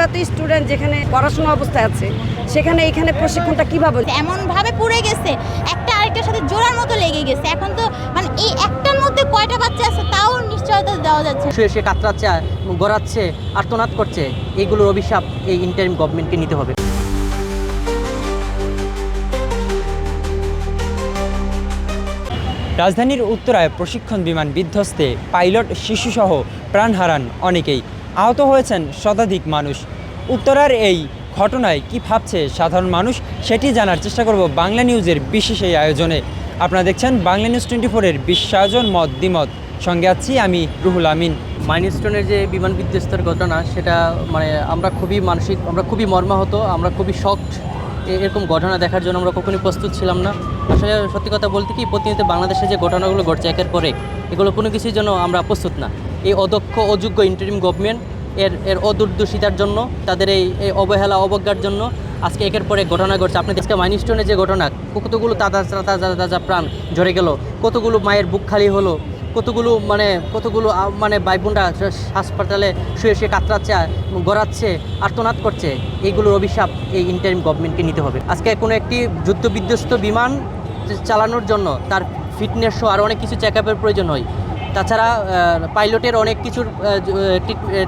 এত স্টুডেন্ট যেখানে পড়াশোনা অবস্থায় আছে সেখানে এখানে প্রশিক্ষণটা কিভাবে এমনভাবে পুড়ে গেছে, একটা আরেকটার সাথে জোড়ার মতো লেগে গেছে। এখন তো মানে এই একটার মধ্যে কয়টা বাচ্চা আছে তাও নিশ্চয়তা দেওয়া যাচ্ছে। সে কাতরাচ্ছে, গড়াচ্ছে, আর্তনাদ করছে, এইগুলোর অভিশাপ এই ইন্টারিম গভর্নমেন্টকে নিতে হবে। রাজধানীর উত্তরায় প্রশিক্ষণ বিমান বিধ্বস্তে পাইলট শিশুসহ প্রাণ হারান অনেকেই, আহত হয়েছেন শতাধিক মানুষ। উত্তরার এই ঘটনায় কি ভাবছে সাধারণ মানুষ সেটি জানার চেষ্টা করব বাংলা নিউজের বিশেষ এই আয়োজনে। আপনারা দেখছেন বাংলা নিউজ 24-এর বিশেষ আয়োজন মত দ্বিমত, সঙ্গে আছি আমি রুহুল আমিন। মাইলস্টোনের যে বিমান বিধ্বস্তের ঘটনা, সেটা আমরা খুবই মর্মাহত, আমরা খুবই শকড। এরকম ঘটনা দেখার জন্য আমরা কখনোই প্রস্তুত ছিলাম না। আসলে সত্যি কথা বলতে কি, প্রতিনিয়ত বাংলাদেশে যে ঘটনাগুলো ঘটছে একের পর এক, এগুলো কোনো কিছুর জন্য আমরা প্রস্তুত না। এই অদক্ষ অযোগ্য ইন্টারিম গভর্নমেন্ট এর অদূরদর্শিতার জন্য, তাদের এই অবহেলা অবজ্ঞার জন্য আজকে একের পর এক ঘটনা ঘটছে। আপনি আজকে মাইলস্টোনের যে ঘটনা, কতগুলো তাজা প্রাণ ঝরে গেল, কতগুলো মায়ের বুক খালি হলো, কতগুলো ভাই বোনরা হাসপাতালে শুয়ে কাতরাচ্ছে, গড়াচ্ছে, আর্তনাদ করছে, এইগুলোর অভিশাপ এই ইন্টারিম গভর্নমেন্টকে নিতে হবে। আজকে কোনো একটি যুদ্ধবিধ্বস্ত বিমান চালানোর জন্য তার ফিটনেস সহ আরও অনেক কিছু চেক আপের প্রয়োজন হয়। তাছাড়া পাইলটের অনেক কিছুর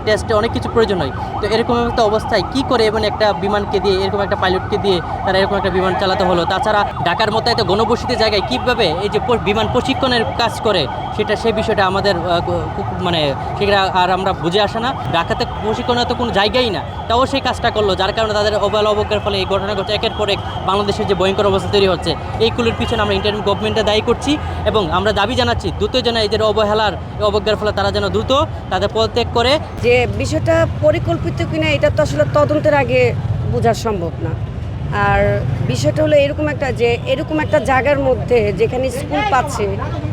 টেস্টে অনেক কিছু প্রয়োজন হয়। তো এরকম একটা অবস্থায় কী করে একটা বিমানকে দিয়ে, এরকম একটা পাইলটকে দিয়ে তারা এরকম একটা বিমান চালাতে হলো? তাছাড়া ঢাকার মতো এত ঘনবসতির জায়গায় কীভাবে এই যে বিমান প্রশিক্ষণের কাজ করে, সেই বিষয়টা আমাদের সেটা আর আমরা বুঝে আসে না। ঢাকাতে প্রশিক্ষণের তো কোনো জায়গাই না, তাও সেই কাজটা করলো, যার কারণে তাদের অবহেলা অবজ্ঞার ফলে এই ঘটনা ঘটছে। একের পর এক বাংলাদেশের যে ভয়ঙ্কর অবস্থা তৈরি হচ্ছে, এইগুলোর পিছনে আমরা ইন্টারিম গভর্নমেন্টে দায়ী করছি এবং আমরা দাবি জানাচ্ছি দ্রুত যেন এদের অবজ্ঞার ফলে তারা যেন দ্রুত তাদের পদত্যাগ করে। যে বিষয়টা পরিকল্পিত কিনা এটা তো আসলে তদন্তের আগে বোঝা সম্ভব না। আর বিষয়টা হলো এরকম একটা জায়গার মধ্যে যেখানে স্কুল পাচ্ছে,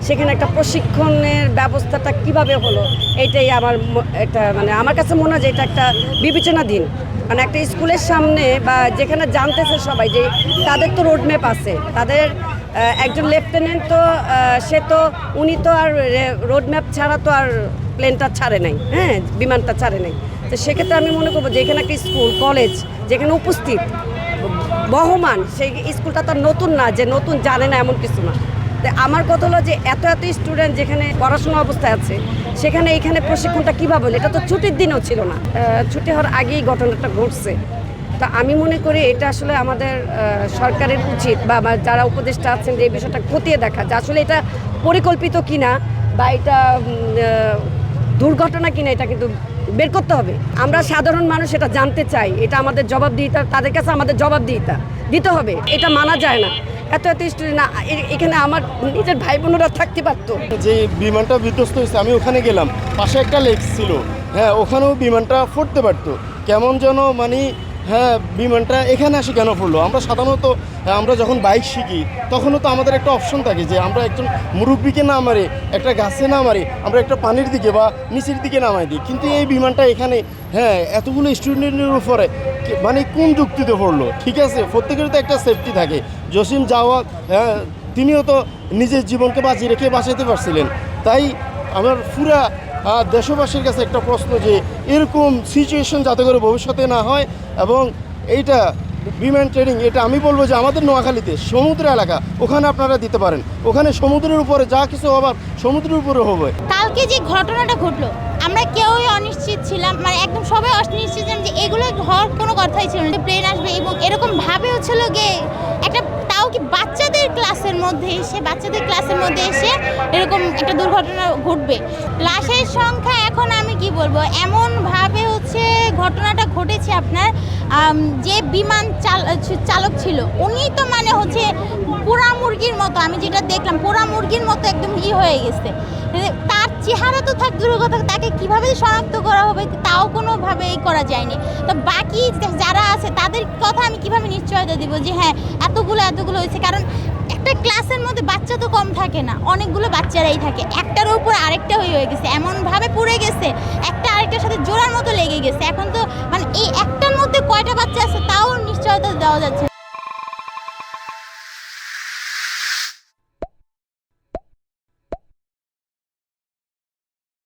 সেখানে একটা প্রশিক্ষণের ব্যবস্থাটা কিভাবে হলো, এটাই আমার কাছে মনে হয় যে এটা একটা বিবেচনাধীন। একটা স্কুলের সামনে বা যেখানে জানতেছে সবাই যে তাদের তো রোডম্যাপ আছে, তাদের একজন লেফটেন্যান্ট তো উনি তো আর রোডম্যাপ ছাড়া তো আর প্লেনটা ছাড়ে নাই, বিমানটা ছাড়ে নাই। তো সেক্ষেত্রে আমি মনে করবো যে এখানে একটা স্কুল কলেজ যেখানে উপস্থিত বহমান, সেই স্কুলটা তো নতুন না, যে নতুন জানে না এমন কিছু না। তো আমার কথা হলো যে এত স্টুডেন্ট যেখানে পড়াশোনা অবস্থায় আছে সেখানে এখানে প্রশিক্ষণটা কীভাবে হলো? এটা তো ছুটির দিনও ছিল না, ছুটি হওয়ার আগেই ঘটনাটা ঘটছে। তা আমি মনে করি এটা আসলে আমাদের সরকারের উচিত বা যারা উপদেষ্টা আছেন যে এই বিষয়টা খতিয়ে দেখা, যে আসলে এটা পরিকল্পিত কিনা বা এটা দুর্ঘটনা কিনা, এটা কিন্তু বের করতে হবে। আমরা সাধারণ মানুষ এটা জানতে চাই, এটা আমাদের জবাবদিহিতা, তাদের কাছে আমাদের জবাবদিহিতা দিতে হবে। এটা মানা যায় না, এত স্টুডেন্ট না, এখানে আমার নিজের ভাই বোনেরা থাকতে পারতো। যে বিমানটা বিধ্বস্ত হয়েছে, আমি ওখানে গেলাম, পাশে একটা লেক ছিল, ওখানেও বিমানটা ফুটতে পারতো। কেমন যেন বিমানটা এখানে আসে কেন পড়লো? আমরা সাধারণত আমরা যখন বাইক শিখি তখনও তো আমাদের একটা অপশন থাকে যে আমরা একজন মুরব্বীকে না মারে, একটা গাছে না মারে, আমরা একটা পানির দিকে বা নিচের দিকে নামাই দিই। কিন্তু এই বিমানটা এখানে এতগুলো স্টুডেন্টের উপরে কোন যুক্তিতে পড়লো? ঠিক আছে, প্রত্যেকের তো একটা সেফটি থাকে। জসিম জাওয়াদ তিনিও তো নিজের জীবনকে বাঁচিয়ে রেখে বাঁচাতে পারছিলেন। তাই আমার পুরা দেশবাসীর কাছে একটা প্রশ্ন যে এরকম সিচুয়েশন যাতে করে ভবিষ্যতে না হয়, এবং এইটা বিমান ট্রেনিং, এটা আমি বলবো যে আমাদের নোয়াখালীতে সমুদ্র এলাকা, ওখানে আপনারা দিতে পারেন। ওখানে সমুদ্রের উপরে যা কিছু হবার সমুদ্রের উপরে হবে। কালকে যে ঘটনাটা ঘটলো, আমরা কেউই অনিশ্চিত ছিলাম, একদম সবাই অনিশ্চিত ছিলাম যে এগুলো হওয়ার কোনো কথাই ছিল না, প্লেন আসবে এবং এরকম ভাবে হচ্ছিল গিয়ে একটা, তাও কি বাচ্চাদের ক্লাসের মধ্যে এসে এরকম একটা দুর্ঘটনা ঘটবে। লাশের সংখ্যা এখন আমি কি বলবো, এমনভাবে ঘটনাটা ঘটেছে। আপনার যে বিমান চালক ছিল উনি তো পোড়া মুরগির মতো, আমি যেটা দেখলাম পোড়া মুরগির মতো একদম হয়ে গেছে। তার চেহারা তো থাক দূরের কথা, তাকে কীভাবে শনাক্ত করা হবে তাও কোনোভাবেই করা যায়নি। তো বাকি যারা আছে তাদের কথা আমি কিভাবে নিশ্চয়তা দিব যে এতগুলো হয়েছে? কারণ একটা ক্লাসের মধ্যে বাচ্চা তো কম থাকে না, অনেকগুলো বাচ্চারাই থাকে, একটার উপর আরেকটা হয়ে গেছে, এমনভাবে পুড়ে গেছে, একটা আরেকটার সাথে জোড়ার মতো লেগে গেছে। এখন তো এই একটার মধ্যে কয়টা বাচ্চা আছে তাও নিশ্চয়তা দেওয়া যাচ্ছে।